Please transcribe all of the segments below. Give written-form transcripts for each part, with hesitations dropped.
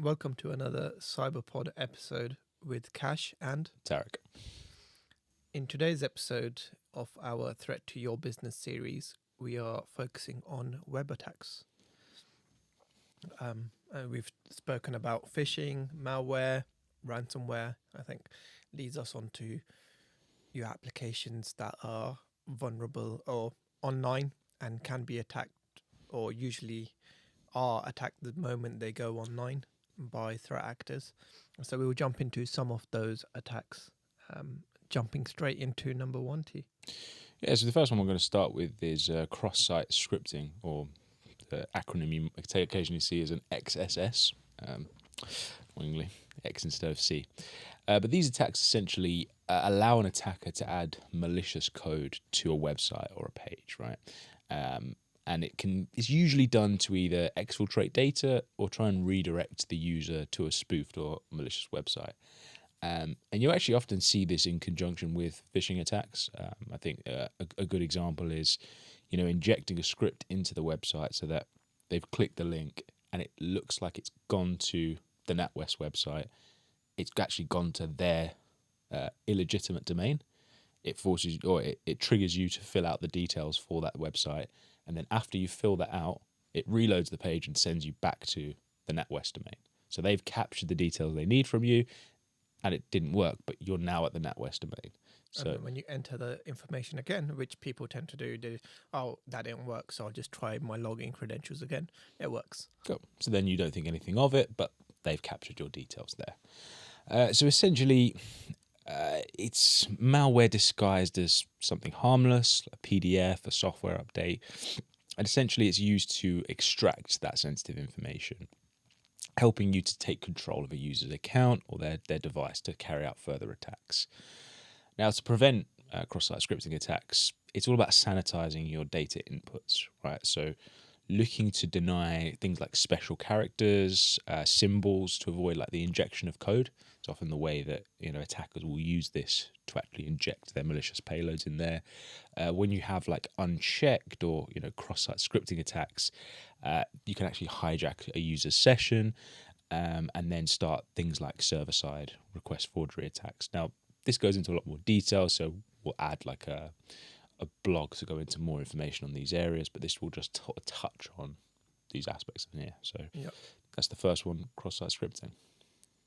Welcome to another CyberPod episode with Kash and Tariq. in today's episode of our Threat to Your Business series, we are focusing on web attacks. And we've spoken about phishing, malware, ransomware. I think leads us on to your applications that are vulnerable or online and can be attacked, or usually are attacked the moment they go online by threat actors. So we will jump into some of those attacks, jumping straight into number one, T. Yeah, so the first one we're going to start with is cross-site scripting, or the acronym you occasionally see as an XSS, annoyingly, X instead of C. But these attacks essentially allow an attacker to add malicious code to a website or a page, right? And it's usually done to either exfiltrate data or try and redirect the user to a spoofed or malicious website. And you actually often see this in conjunction with phishing attacks. I think a good example is, injecting a script into the website so that they've clicked the link and it looks like it's gone to the NatWest website. It's actually gone to their illegitimate domain. It forces, or it triggers you to fill out the details for that website. And then after you fill that out, it reloads the page and sends you back to the NatWest domain. So they've captured the details they need from you, and it didn't work, but you're now at the NatWest domain. So And when you enter the information again, which people tend to do, that didn't work, so I'll just try my login credentials again. It works. cool. So then you don't think anything of it, but they've captured your details there. So essentially, it's malware disguised as something harmless, a PDF, a software update, and essentially it's used to extract that sensitive information, helping you to take control of a user's account or their device to carry out further attacks. Now, to prevent cross-site scripting attacks, it's all about sanitizing your data inputs, right? So looking to deny things like special characters, symbols, to avoid like the injection of code. It's often the way that attackers will use this to actually inject their malicious payloads in there. When you have like unchecked or cross-site scripting attacks, you can actually hijack a user's session and then start things like server-side request forgery attacks. Now, this goes into a lot more detail, so we'll add like a blog to go into more information on these areas, but this will just touch on these aspects in here. So That's the first one, cross-site scripting.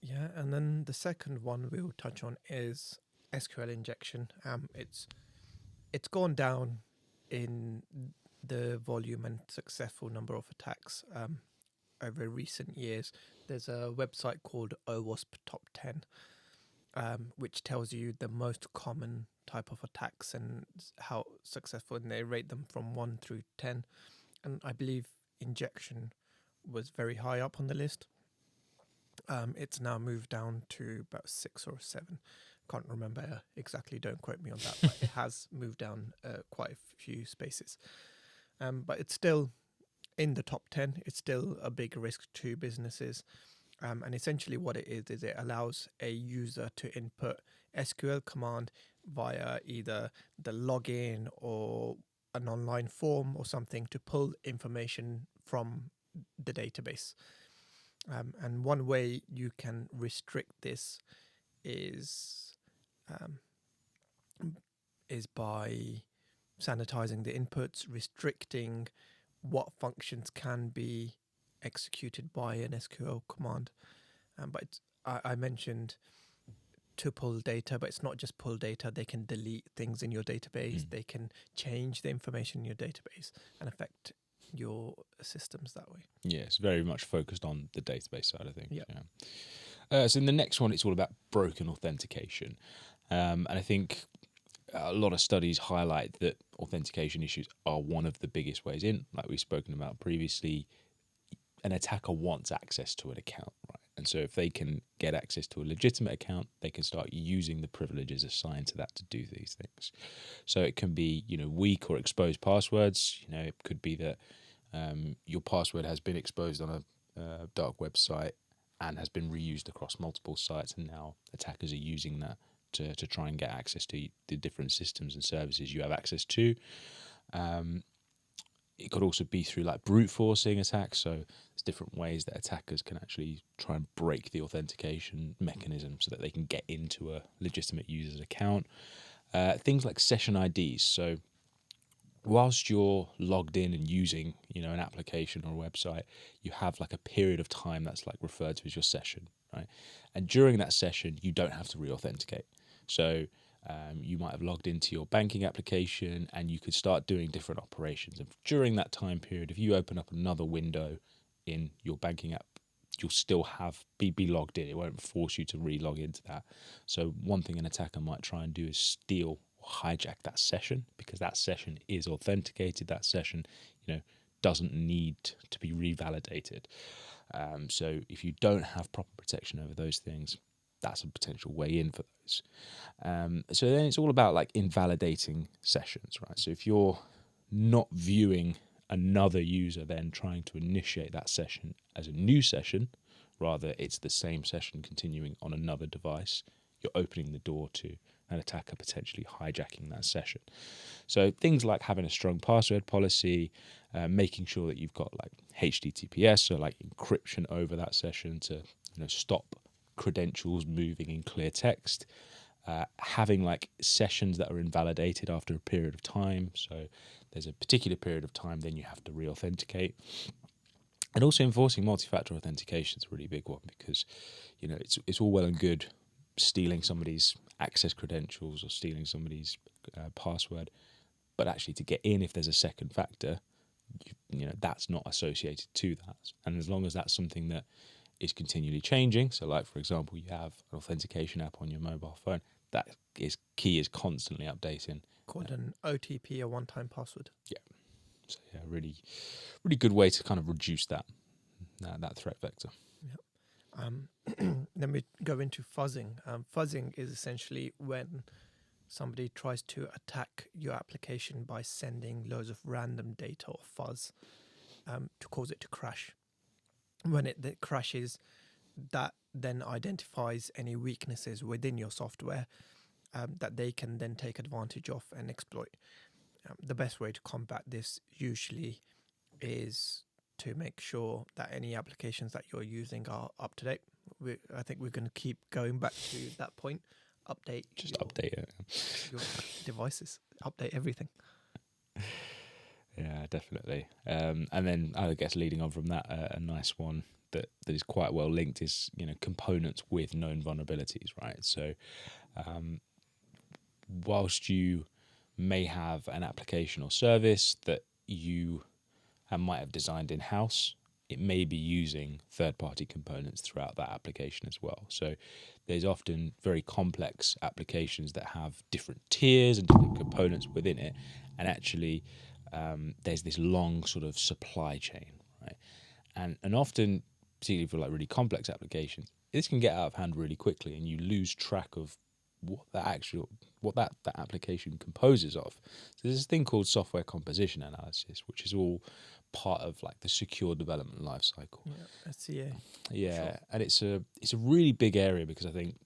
Yeah, and then the second one we'll touch on is SQL injection. It's gone down in the volume and successful number of attacks over recent years. There's a website called OWASP Top 10, which tells you the most common type of attacks and how successful, and they rate them from 1 through 10. And I believe injection was very high up on the list. It's now moved down to about 6 or 7. Can't remember exactly, don't quote me on that, but it has moved down quite a few spaces. But it's still in the top 10. It's still a big risk to businesses. And essentially what it is it allows a user to input SQL command via either the login or an online form or something to pull information from the database. And one way you can restrict this is by sanitizing the inputs, restricting what functions can be executed by an SQL command. But I mentioned to pull data, but it's not just pull data. They can delete things in your database. They can change the information in your database and affect your systems that way. Yeah, it's very much focused on the database side of things. Yep. Yeah. So in the next one, it's all about broken authentication. And I think a lot of studies highlight that authentication issues are one of the biggest ways in. Like we've spoken about previously, an attacker wants access to an account, right? And so if they can get access to a legitimate account, they can start using the privileges assigned to that to do these things. So it can be, weak or exposed passwords. It could be that your password has been exposed on a dark website and has been reused across multiple sites, and now attackers are using that to try and get access to the different systems and services you have access to. it could also be through like brute forcing attacks. So there's different ways that attackers can actually try and break the authentication mechanism so that they can get into a legitimate user's account. Things like session IDs. So whilst you're logged in and using, an application or a website, you have like a period of time that's like referred to as your session, right? And during that session, you don't have to re-authenticate. So you might have logged into your banking application and you could start doing different operations. And during that time period, if you open up another window in your banking app, you'll still be logged in. It won't force you to re-log into that. So one thing an attacker might try and do is steal or hijack that session, because that session is authenticated. That session, doesn't need to be revalidated. So if you don't have proper protection over those things, that's a potential way in for those. So then it's all about like invalidating sessions, right? So if you're not viewing another user then trying to initiate that session as a new session, rather it's the same session continuing on another device, you're opening the door to an attacker potentially hijacking that session. So things like having a strong password policy, making sure that you've got like HTTPS, so like encryption over that session to stop credentials moving in clear text, having like sessions that are invalidated after a period of time. So there's a particular period of time, then you have to re-authenticate. And also enforcing multi-factor authentication is a really big one, because it's all well and good stealing somebody's access credentials or stealing somebody's password, but actually to get in, if there's a second factor, that's not associated to that. And as long as that's something that is continually changing, so like for example, you have an authentication app on your mobile phone, that is constantly updating. Called an OTP, a one-time password. Yeah. So yeah, really, really good way to kind of reduce that threat vector. Yeah. Then we go into fuzzing. Fuzzing is essentially when somebody tries to attack your application by sending loads of random data or fuzz to cause it to crash. When it crashes, that then identifies any weaknesses within your software that they can then take advantage of and exploit. The best way to combat this usually is to make sure that any applications that you're using are up to date. I think we're going to keep going back to that point. Update your devices. Update everything. Yeah, definitely. And then I guess leading on from that, a nice one that is quite well linked is components with known vulnerabilities, right? So whilst you may have an application or service that you might have designed in-house, it may be using third-party components throughout that application as well. So there's often very complex applications that have different tiers and different components within it, and actually there's this long sort of supply chain, right? And often, particularly for like really complex applications, this can get out of hand really quickly, and you lose track of what that application composes of. So there's this thing called software composition analysis, which is all part of like the secure development lifecycle. Yeah, SCA. Yeah, Sure. and it's a really big area, because I think,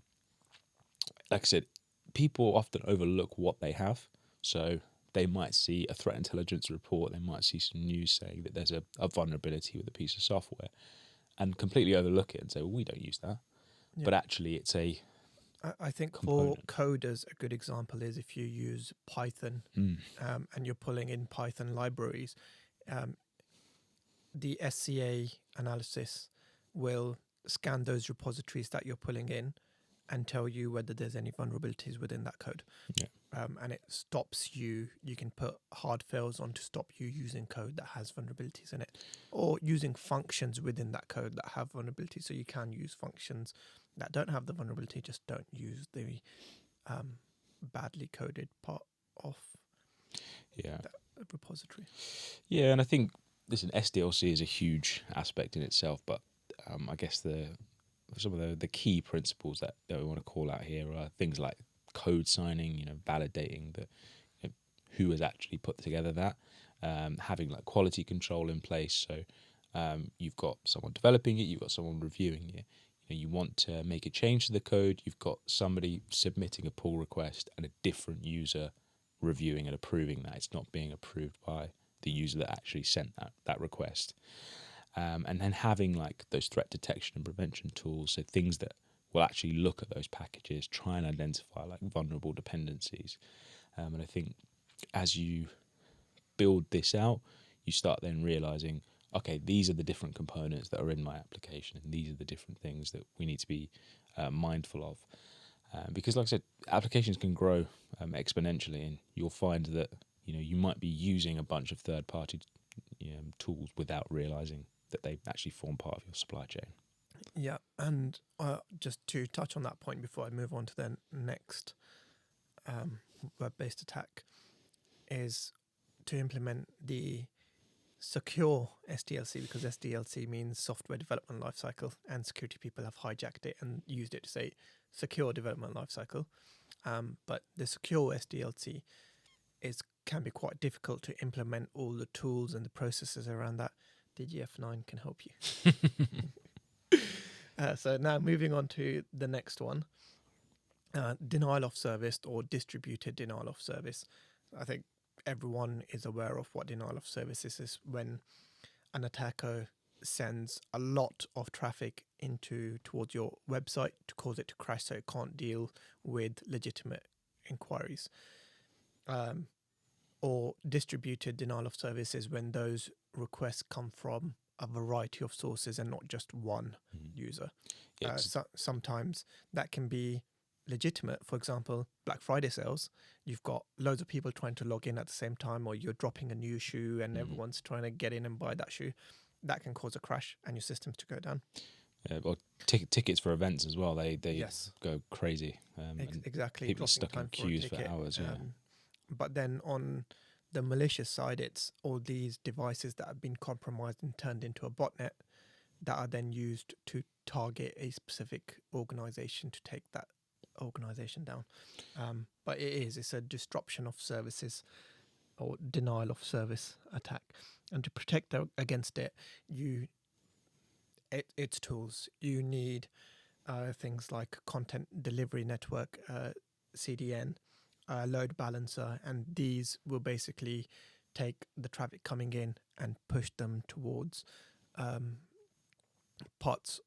like I said, people often overlook what they have. So they might see a threat intelligence report, they might see some news saying that there's a vulnerability with a piece of software, and completely overlook it and say, well, we don't use that. Yeah. But actually it's a I think component. For coders, a good example is if you use Python and you're pulling in Python libraries, the SCA analysis will scan those repositories that you're pulling in and tell you whether there's any vulnerabilities within that code. Yeah. And it stops you can put hard fails on to stop you using code that has vulnerabilities in it, or using functions within that code that have vulnerabilities. So you can use functions that don't have the vulnerability, just don't use the badly coded part of that repository. Yeah, and I think, listen, SDLC is a huge aspect in itself, but I guess some of the key principles that we want to call out here are things like code signing, validating that who has actually put together that, having like quality control in place. So you've got someone developing it, you've got someone reviewing it. You want to make a change to the code, you've got somebody submitting a pull request and a different user reviewing and approving that. It's not being approved by the user that actually sent that request. And then having like those threat detection and prevention tools, so things that will actually look at those packages, try and identify like vulnerable dependencies. And I think as you build this out, you start then realizing, okay, these are the different components that are in my application, and these are the different things that we need to be mindful of. Because like I said, applications can grow exponentially, and you'll find that you might be using a bunch of third-party tools without realizing that they actually form part of your supply chain. Yeah, and just to touch on that point before I move on to the next web-based attack, is to implement the secure SDLC, because SDLC means software development lifecycle, and security people have hijacked it and used it to say secure development lifecycle. But the secure SDLC can be quite difficult to implement all the tools and the processes around that. DGF9 can help you. So now moving on to the next one, denial of service or distributed denial of service. I think everyone is aware of what denial of service is when an attacker sends a lot of traffic towards your website to cause it to crash, so it can't deal with legitimate inquiries. Or distributed denial of service is when those requests come from a variety of sources and not just one user. Sometimes that can be legitimate. For example, Black Friday sales, you've got loads of people trying to log in at the same time, or you're dropping a new shoe and everyone's trying to get in and buy that shoe. That can cause a crash and your systems to go down. Or tickets for events as well. They Yes. go crazy. Exactly. People are stuck in queues for hours. But then on the malicious side, it's all these devices that have been compromised and turned into a botnet that are then used to target a specific organization to take that organization down. But it's a disruption of services or denial of service attack. And to protect against it, it's tools. You need things like content delivery network, CDN, load balancer, and these will basically take the traffic coming in and push them towards pots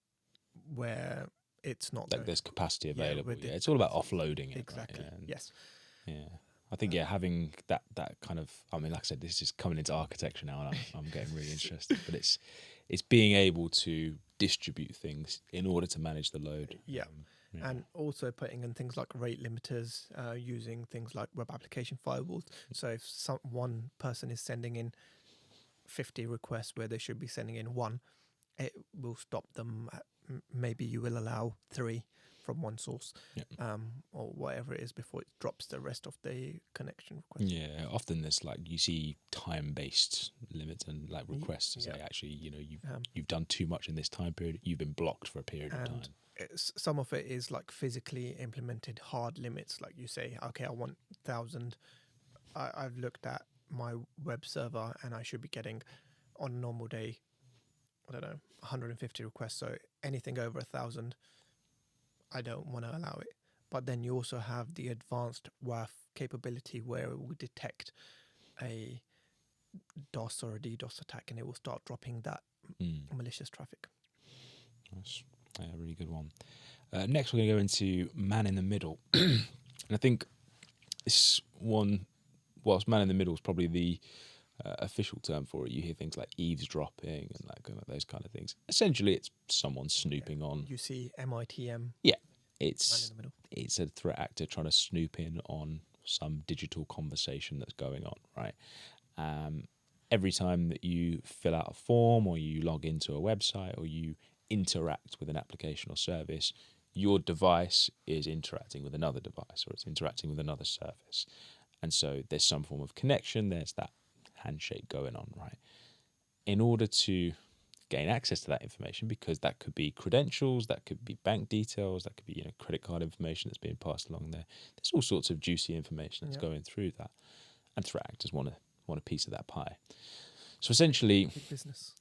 where it's not like there's capacity available. Yeah, it's all about offloading it. Exactly. Right? Yes. Yeah. I think having that kind of, I mean, like I said, this is coming into architecture now, and I'm getting really interested. But it's being able to distribute things in order to manage the load. And also putting in things like rate limiters, using things like web application firewalls. So if one person is sending in 50 requests where they should be sending in one, it will stop them. Maybe you will allow 3 from one source, or whatever it is, before it drops the rest of the connection requests. Yeah, often there's like, you see time-based limits and like requests to say, actually, you've done too much in this time period. You've been blocked for a period of time. Some of it is like physically implemented hard limits. Like you say, okay, I want 1,000. I've looked at my web server and I should be getting on a normal day, I don't know, 150 requests. So anything over 1,000, I don't want to allow it. But then you also have the advanced WAF capability where it will detect a DOS or a DDoS attack and it will start dropping that malicious traffic. Nice. Yeah, really good one. Next, we're going to go into man in the middle. And I think this one, whilst man in the middle is probably the official term for it, you hear things like eavesdropping and like those kind of things. Essentially, it's someone snooping on. You see MITM. Yeah, man in the middle. It's a threat actor trying to snoop in on some digital conversation that's going on, right? Every time that you fill out a form or you log into a website or you interact with an application or service, your device is interacting with another device or it's interacting with another service. And so there's some form of connection, there's that handshake going on, right? In order to gain access to that information, because that could be credentials, that could be bank details, that could be credit card information that's being passed along there. There's all sorts of juicy information that's going through that. And threat actors want a piece of that pie. So essentially, big business.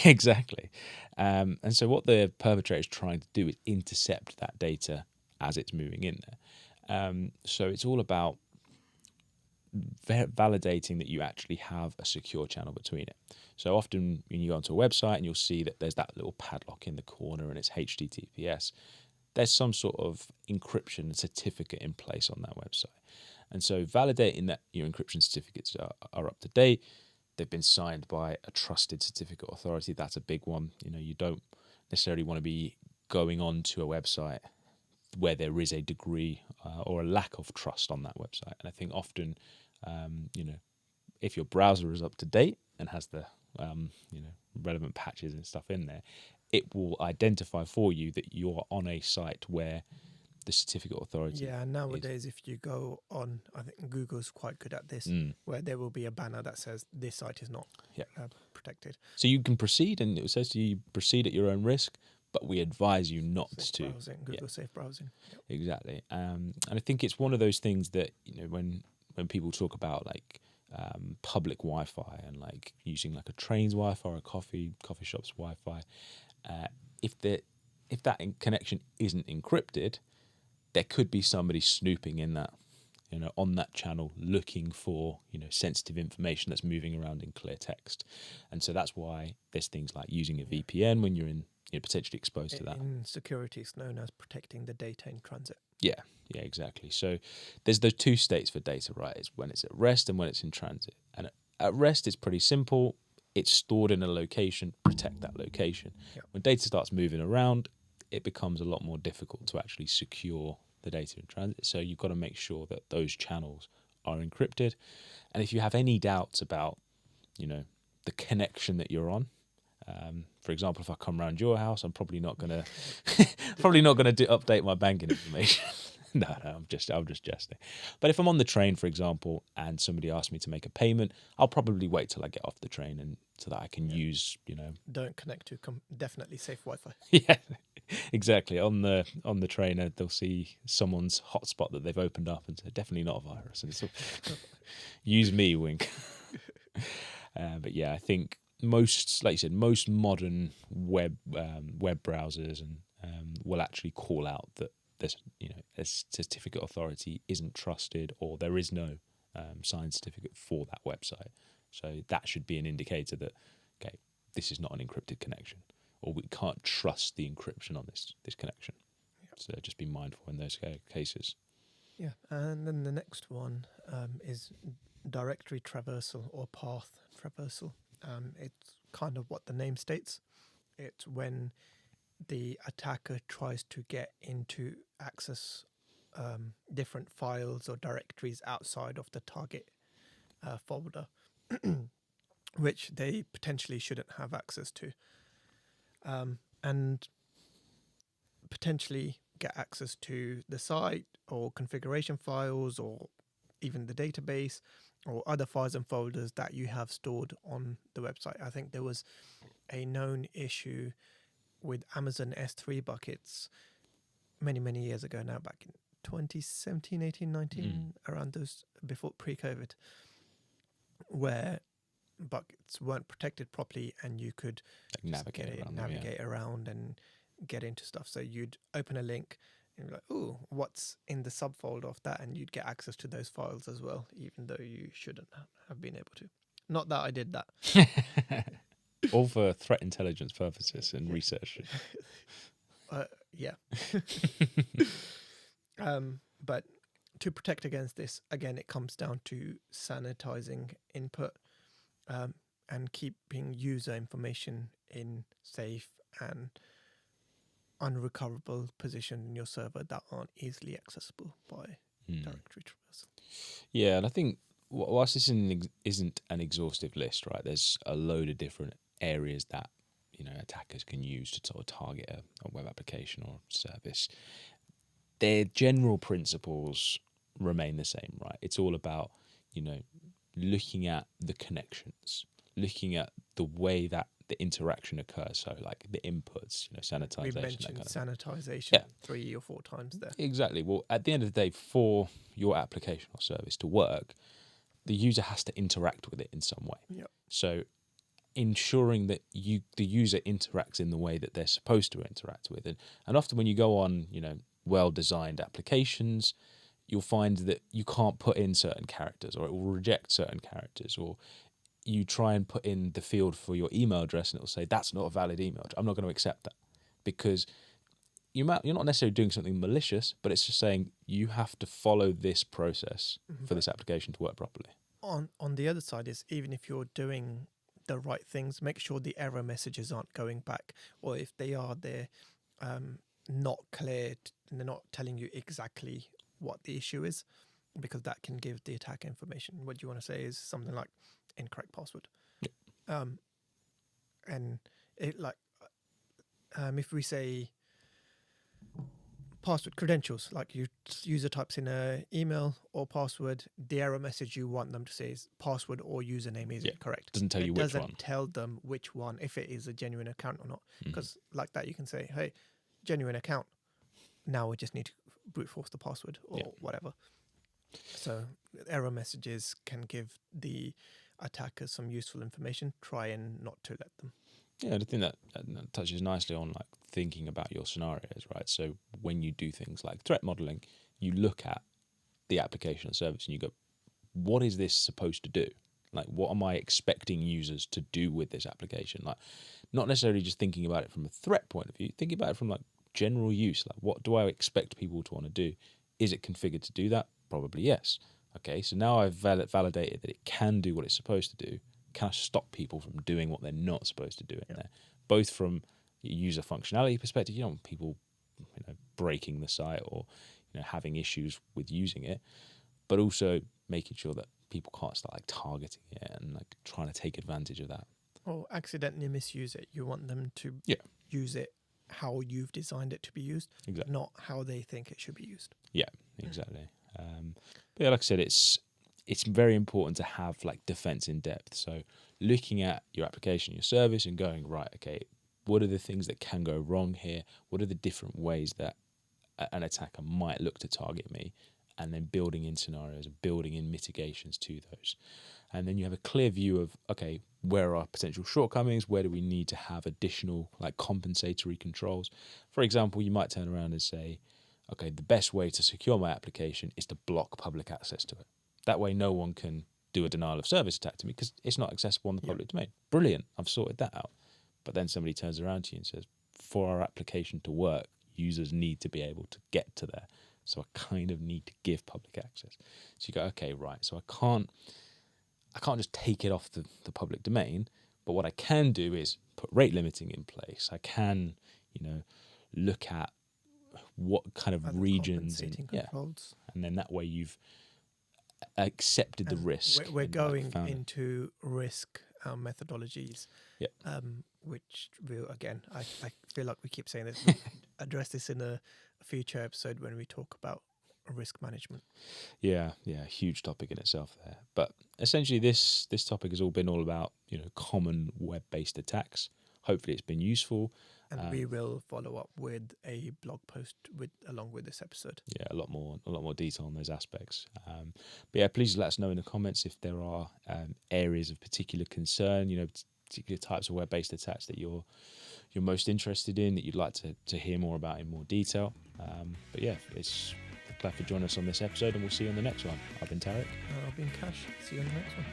Exactly. And so what the perpetrator is trying to do is intercept that data as it's moving in there. So it's all about validating that you actually have a secure channel between it. So often when you go onto a website and you'll see that there's that little padlock in the corner and it's HTTPS, there's some sort of encryption certificate in place on that website. And so validating that your encryption certificates are up to date, they've been signed by a trusted certificate authority, that's a big one. You don't necessarily want to be going on to a website where there is a degree or a lack of trust on that website. And I think often, if your browser is up to date and has the relevant patches and stuff in there, it will identify for you that you're on a site where the certificate authority. Yeah, nowadays if you go on, I think Google's quite good at this, where there will be a banner that says this site is not protected. So you can proceed, and it says to you proceed at your own risk, but we advise you not Safe to. browsing, Google Safe Browsing. Yep. Exactly. And I think it's one of those things that, when people talk about like public Wi-Fi and like using like a train's Wi-Fi or a coffee shop's Wi-Fi, if that connection isn't encrypted, there could be somebody snooping in that, on that channel, looking for, sensitive information that's moving around in clear text. And so that's why there's things like using a VPN when you're potentially exposed to that. In security, it's known as protecting the data in transit. Yeah, exactly. So there's those two states for data, right? It's when it's at rest and when it's in transit. And at rest, it's pretty simple. It's stored in a location, protect that location. Yep. When data starts moving around, it becomes a lot more difficult to actually secure the data in transit. So you've got to make sure that those channels are encrypted. And if you have any doubts about, the connection that you're on, for example, if I come around your house, I'm probably not gonna update my banking information. No, I'm just jesting. But if I'm on the train, for example, and somebody asks me to make a payment, I'll probably wait till I get off the train and so that I can use, Don't connect to definitely safe Wi-Fi. Yeah, exactly. On the train, they'll see someone's hotspot that they've opened up and say, definitely not a virus. And it's use me, wink. But yeah, I think most, like you said, most modern web browsers and will actually call out that there's a certificate authority isn't trusted, or there is no signed certificate for that website. So that should be an indicator that this is not an encrypted connection, or we can't trust the encryption on this connection. Yep. So just be mindful in those cases. Yeah, and then the next one is directory traversal or path traversal. It's kind of what the name states. It's when the attacker tries to get into access different files or directories outside of the target folder, which they potentially shouldn't have access to, and potentially get access to the site or configuration files or even the database or other files and folders that you have stored on the website. I think there was a known issue with Amazon S3 buckets many years ago now, back in 2017, 18, 19, around those, before pre-COVID, where buckets weren't protected properly and you could navigate around and get into stuff. So you'd open a link and you're like, oh, what's in the subfolder of that? And you'd get access to those files as well, even though you shouldn't have been able to. Not that I did that. All for threat intelligence purposes and research. Yeah. But to protect against this, again, it comes down to sanitizing input and keeping user information in safe and unrecoverable position in your server that aren't easily accessible by directory traversal. Yeah, and I think whilst this isn't an exhaustive list, right? There's a load of different areas that attackers can use to sort of target a web application or service. Their general principles remain the same, right? It's all about looking at the connections, looking at the way that the interaction occurs. So like the inputs, sanitization. We mentioned sanitization 3 or 4 times there. Exactly. Well, at the end of the day, for your application or service to work, the user has to interact with it in some way. Yep. So ensuring that the user interacts in the way that they're supposed to interact with it. And often when you go on, well-designed applications, you'll find that you can't put in certain characters, or it will reject certain characters, or you try and put in the field for your email address and it will say that's not a valid email address. I'm not going to accept that, because you're not necessarily doing something malicious, but it's just saying you have to follow this process for this application to work properly. On the other side is, even if you're doing the right things, make sure the error messages aren't going back, or if they are, they're not clear and they're not telling you exactly what the issue is, because that can give the attacker information. What you want to say is something like incorrect password. Yep. And it if we say password credentials, like user types in a email or password, the error message you want them to say is password or username is incorrect. Doesn't tell you which one. It doesn't tell them which one, if it is a genuine account or not. Because like that, you can say, hey, genuine account. Now we just need to brute force the password or whatever. So error messages can give the attackers some useful information. Try and not to let them. Yeah, I think that touches nicely on like thinking about your scenarios, right? So when you do things like threat modeling, you look at the application or service and you go, what is this supposed to do? Like, what am I expecting users to do with this application? Like, not necessarily just thinking about it from a threat point of view, thinking about it from like general use. Like, what do I expect people to want to do? Is it configured to do that? Probably yes. Okay, so now I've validated that it can do what it's supposed to do. Can I stop people from doing what they're not supposed to do in there? Both from a user functionality perspective, you don't want people breaking the site or having issues with using it, but also making sure that people can't start like targeting it and like trying to take advantage of that. Or accidentally misuse it. You want them to use it how you've designed it to be used, not how they think it should be used. Yeah, exactly. But like I said, it's very important to have like defense in depth. So looking at your application, your service, and going, right, okay, what are the things that can go wrong here? What are the different ways that an attacker might look to target me? And then building in scenarios and building in mitigations to those. And then you have a clear view of, okay, where are potential shortcomings? Where do we need to have additional like compensatory controls? For example, you might turn around and say, okay, the best way to secure my application is to block public access to it. That way no one can do a denial of service attack to me because it's not accessible on the public domain. Brilliant, I've sorted that out. But then somebody turns around to you and says, for our application to work, users need to be able to get to there. So I kind of need to give public access. So you go, okay, right, so I can't just take it off the public domain, but what I can do is put rate limiting in place. I can, look at what kind of regions and then that way you've accepted the risk. We're going into risk methodologies, which will, again, I feel like we keep saying this, we'll address this in a future episode when we talk about risk management. Yeah, huge topic in itself there. But essentially this topic has been all about, common web-based attacks. Hopefully it's been useful. And we will follow up with a blog post along with this episode. Yeah, a lot more detail on those aspects. But yeah, please let us know in the comments if there are areas of particular concern, particular types of web-based attacks that you're most interested in, that you'd like to hear more about in more detail. But yeah, it's glad for joining us on this episode, and we'll see you on the next one. I've been Tariq. I've been Kash. See you on the next one.